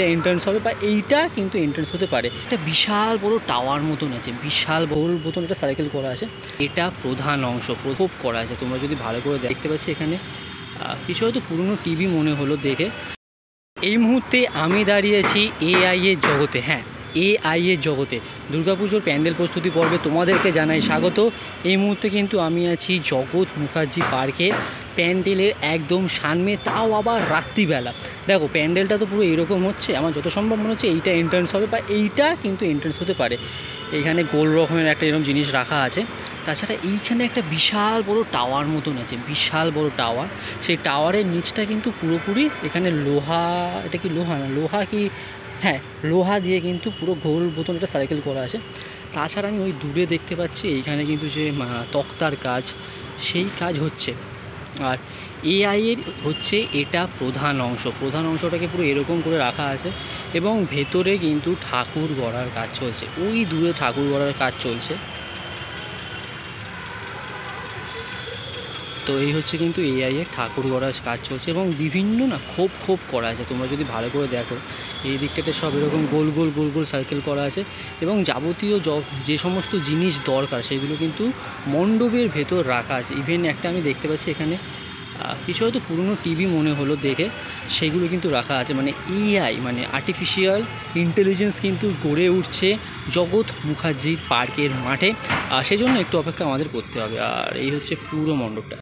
Entrance হবে বা এইটা কিন্তু এন্ট্রান্স হতে পারে। একটা বিশাল বড় টাওয়ার মতন আছে, বিশাল বড় মতন একটা সার্কেল করা আছে। এটা প্রধান অংশ প্রকোপ করা আছে, তোমরা যদি ভালো করে দেখতে পাচ্ছি এখানে কিছু হয়তো পুরনো টিভি মনে হলো দেখে। এই মুহূর্তে আমি দাঁড়িয়েছি এআই এর জগতে। হ্যাঁ, এআই এর জগতে দুর্গাপুজোর প্যান্ডেল প্রস্তুতি পর্বে তোমাদেরকে জানাই স্বাগত। এই মুহূর্তে কিন্তু আমি আছি জগৎ মুখার্জি পার্কে, প্যান্ডেলের একদম সামনে, তাও আবার রাত্রিবেলা। দেখো প্যান্ডেলটা তো পুরো এরকম হচ্ছে, আমার যত সম্ভব মনে হচ্ছে এইটা এন্ট্রান্স হবে বা এইটা কিন্তু এন্ট্রান্স হতে পারে। এখানে গোল রকমের একটা এরকম জিনিস রাখা আছে। তাছাড়া এইখানে একটা বিশাল বড় টাওয়ার মতন আছে, বিশাল বড় টাওয়ার। সেই টাওয়ারের নিচটা কিন্তু পুরোপুরি এখানে লোহা, এটা কি লোহা না লোহা কি, হ্যাঁ লোহা দিয়ে কিন্তু পুরো গোল মতন একটা সার্কেল করা আছে। তাছাড়া আমি ওই দূরে দেখতে পাচ্ছি এইখানে কিন্তু যে তক্তার কাজ, সেই কাজ হচ্ছে। আর এআই এর হচ্ছে এটা প্রধান অংশ, প্রধান অংশটাকে পুরো এরকম করে রাখা আছে এবং ভেতরে কিন্তু ঠাকুর গড়ার কাজ চলছে। ওই দূরে ঠাকুর গড়ার কাজ চলছে। তো এই হচ্ছে কিন্তু এআই এর ঠাকুর গড়ার কাজ চলছে এবং বিভিন্ন না খোপ খোপ করা আছে, তোমরা যদি ভালো করে দেখো এই দিকটাতে সব এরকম গোল গোল গোল গোল সার্কেল করা আছে এবং যাবতীয় যে সমস্ত জিনিস দরকার সেগুলো কিন্তু মণ্ডপের ভেতর রাখা আছে। ইভেন একটা আমি দেখতে পাচ্ছি এখানে কিছু হয়তো পুরনো টিভি মনে হলো দেখে, সেগুলো কিন্তু রাখা আছে। মানে এআই মানে আর্টিফিশিয়াল ইন্টেলিজেন্স কিন্তু গড়ে উঠছে জগৎ মুখার্জি পার্কের মাঠে। সেজন্য একটু অপেক্ষা আমাদের করতে হবে। আর এই হচ্ছে পুরো মণ্ডপটা।